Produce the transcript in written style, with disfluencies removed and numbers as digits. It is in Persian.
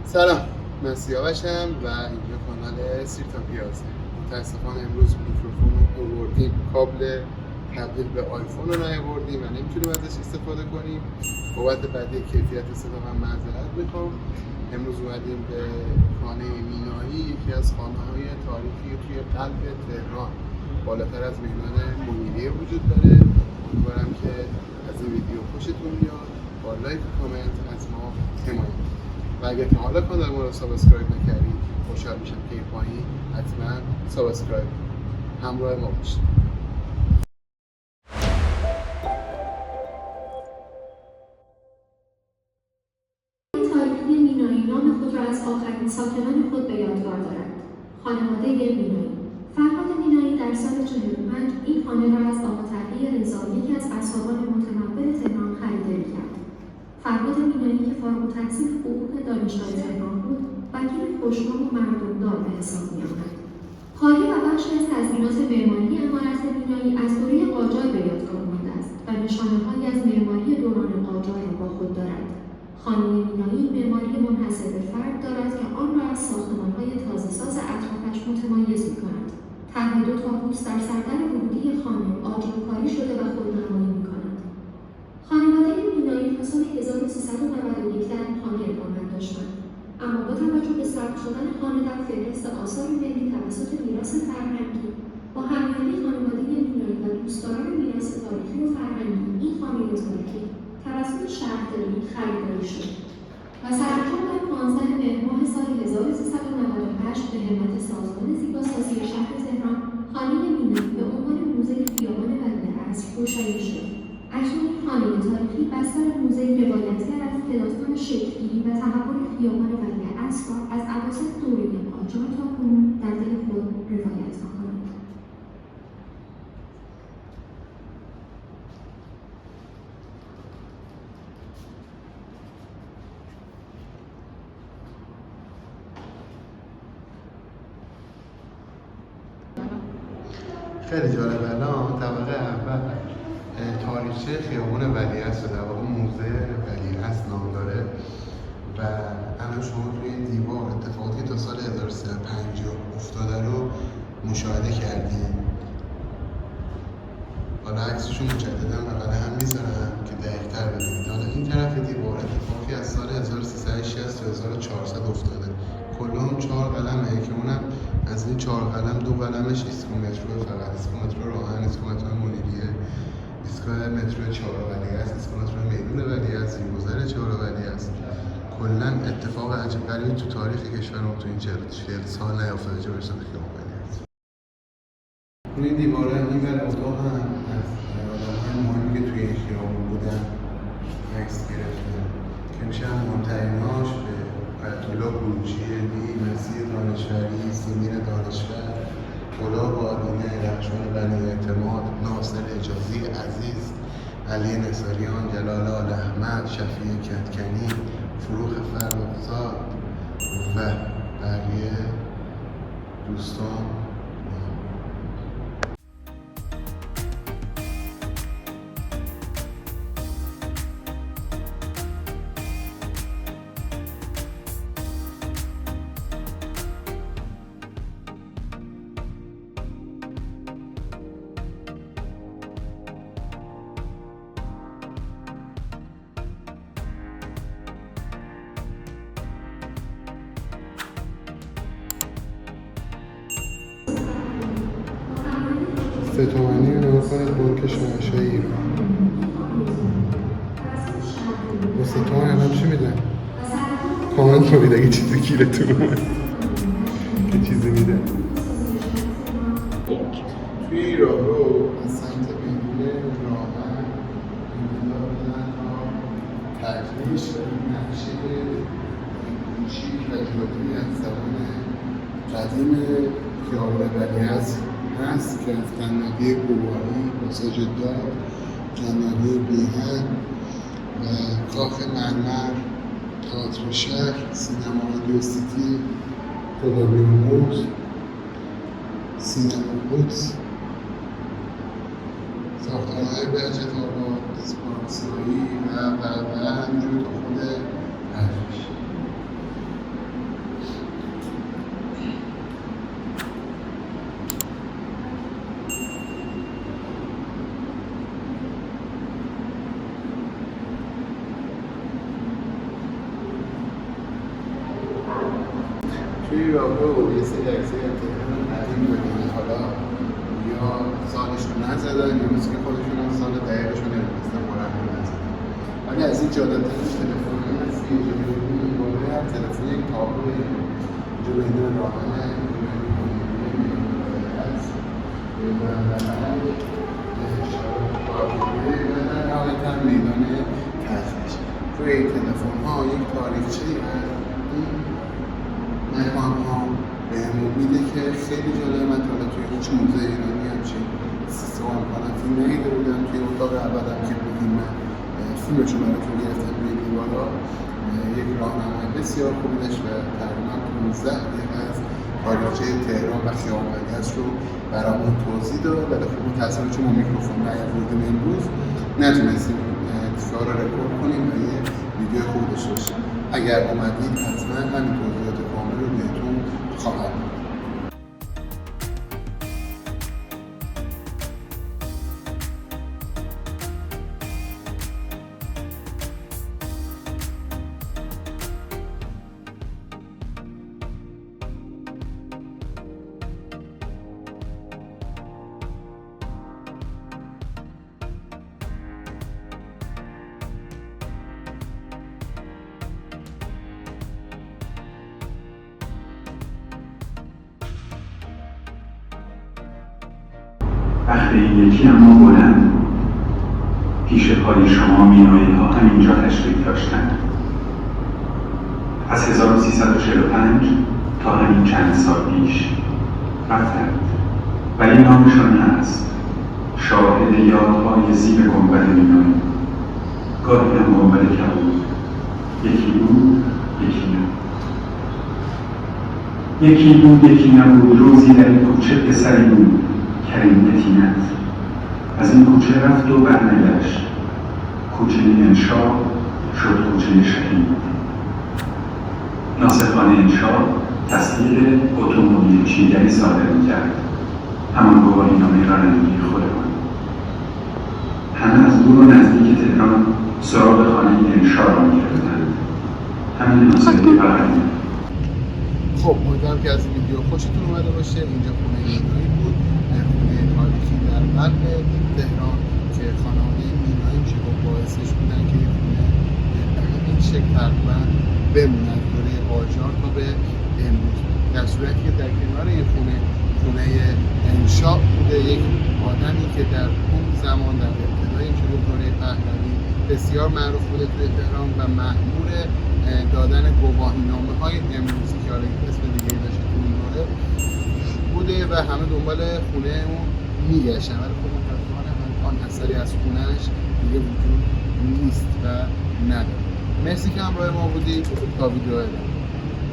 سلام، من سیاوشم و اینجا کانال سیر تا پیازه. متاسفانه امروز میکروفون رو آوردیم، کابل تبدیل به آیفون رو نیاوردیم و نمیتونیم ازش استفاده کنیم. بابت بدی کیفیت صدا من معذرت میخوام. امروز اومدیم به خانه مینایی، یکی از خانه‌های تاریخی توی قلب تهران، بالاتر از میدان منیریه وجود داره. امیدوارم که از این ویدیو خوشتون بیاد. با لایک و کامنت از ما حمایت. و اگه تا حالا کانال ما رو سابسکرایب نکردید، خوشحال میشم که این پایین حتما سابسکرایب همراه ما باشید. تاریخی مینایی نام خود را از آخرین ساکنان خود به یادگار دارد. خانواده مینایی. فرهاد مینایی در سال 45 این خانه را از آقا تقی رضا، یکی از قصابان متنبل تهران، خریداری کرد. فرهاد مینایی که فارغ التحصیل حقوق دانشگاه تهران بود، وکیل خوشنام و مردمدار به حساب می‌آمد. پایه و بخشی از تزئینات معماری عمارت مینایی از دوره قاجار به یادگار مانده است و نشانه‌هایی از معماری دوران قاجار را با خود دارد. خانه مینایی معماری منحصر به فرد دارد که آن را از ساختمان‌های تازه‌ساز اطرافش متمایز می‌کند. طرح دو طاووس در سردر ورودی خانه آجرکاری شده و خودنمایی می‌کند. خانواده مینایی تا سال 1391 در این خانه اقامت داشتند، اما با توجه به ثبت شدن خانه در فهرست آثار ملی توسط میراث فرهنگی، با همیاری خانواده مینایی و دوستداران میراث تاریخی و فرهنگی، این خانه تاریخی توسط شهرداری خریداری شد و سرانجام در 15 مهر ماه سال 1398 به همت سازمان زیباسازی شهر تهران خانه مینایی به عنوان موزه خیابان ولیعصر روشنی شد. اکنون این خانه تاریخی بستر موزه روایتگر از پلاتون شکل‌گیری و تحول خیابان ولیعصر را از اواسط دوره قاجار تا کنون در دل خود روایت می‌کند. خیلی جالب. الان طبقه اول تاریخچه خیابان ولیعصر، در واقع موزه ولیعصر نام داره و الان شما توی این دیوار اتفاقاتی تا سال 1350 افتاده رو مشاهده کردیم. حالا عکسشون مجددا بغل هم میذارم که دقیق‌تر ببینید. حالا این طرف دیوار اتفاقی از سال 1360 تا 1400 افتاده. کلهم 4 قلمه که اونم از این 4 قلم 2 قلمش ایستگاه مترو، فقط ایستگاه مترو راهن، ایستگاه مترو منیریه، ایستگاه مترو چهارراه ایستگاه مترو میدون ولیعصر، زیرگذر چهارراه. کلا اتفاق عجیب غریبی تو تاریخ کشورمون تو این 40 سال نیافتاده چه برسه به خیابان ولیعصر. روی این دیواره این ور اتاق هم از آدم‌های مهمی که توی این خیابون بودن عکس گرفتن که میشه هم مهمتریناش به آیت‌الله بروجردی، مسیح دانشوری، سیمین دانشور، غلام آدینه، رخشان بنی اعتماد، ناصر حجازی عزیز، علی نصاریان، جلال آل‌احمد، شفیع کدکنی، فروغ فرخزاد و بقیه دوستان. ستومنی نگاه کنید بانک شاهنشاه ایران. با 3 تومن الان چی میدن؟ کامنت کنید اگه چیزی گیرتون اومد که چیزی میدن. توی این راهرو از سمت میدون راهن تجریش نقشه کوچیک و جادویی از زمان قدیم خیابان ولیعصر هست که از قنادی گواری، پاساژ داد، قنادی بیهن و کاخ مرمر، تئاتر شهر، سینما رادیو سیتی، خدابیامرز، سینما قدس، ساختمان‌های بهجت آباد، اسپانسایی و همینجور تا خود حرفش. توی راهرو یه سری عکسای تهران قدیم ببینید، حالا یا سالشون نزدن یا مثل که خودشون هم سال دقیقشون نمی‌دونستن مرحله نزدن. ولی از این جاده تنش تلفن هست که اینجا ببینید این بالا هر تلفن یک تابلو اینجا بین راهنه هست و نهایتا میدان تحتش. روی این تلفن ها یک تاریخچه هست. این مهمان ها بهمون میده که خیلی جالب، من تا حالا توی هیچ موزه ایرانی همچین سیستم امکانم فیلم ندیده بودم. توی اتاق اولم که بودیم من فیلمشو براتون گرفتم روی دیوارا. یک راهنمای بسیار خوبی داشت و تقریبا 15 دقیقه از تاریخچه تهران و خیابان‌برگشت رو برامون توضیح داد. ولی خب متأسفانه چون ما میکروفون نیاوردیم امروز نتونستیم دیسکا رو رکورد کنیم و یه ویدیو خوب داشته باشیم. اگر اومدید حتما همین توضیحات کامل رو بهتون خواهم داد. وقتی یکی اما بلند پیش پای شما مینایی ها همینجا تشریف داشتند. از 1345 تا همین چند سال پیش رفتند، ولی نامشان هست شاهد یادهای زیب گنبد مینایی. گاهی هم گنبد کبود، یکی بود یکی نبود، یکی بود یکی نبود. روزی در این کوچه پسری بود کریم بتینت، از این کوچه رفت و برنگشت. کوچه انشا شد کوچه شهید. ناصرخان انشا تصدیق اتومبیل چیگری صادر می‌کرد، همان گواهینامه رانندگی خودمان. همه از دور و نزدیک تهران سراغ خانه انشا را می‌گرفتند. همین ناصری بغلی. خب امیدوارم که از این ویدیو خوشتون اومده باشه. اینجا خونه مینایی بود، خونه تاریخی در قلب تهران که خانواده مینایی میشه با باعثش بودن که این خونه به همین شکل تقریبا بمونه از دوره قاجار تا به امروز. در صورتی که در کنار این خونه انشا بوده یک آدمی که در اون زمان در ابتدای دوره پهلوی بسیار معروف بوده توی تهران و مأمور دادن گواهینامه های امروزی که حالا اسم دیگه داشته تو اون دوره بوده و همه دنبال خونه اون میگشتن. ولی خب متأسفانه آن اثری از خونهش دیگه وجود نیست و نداره. مرسی که همراه ما بودید تا ویدیو بعد.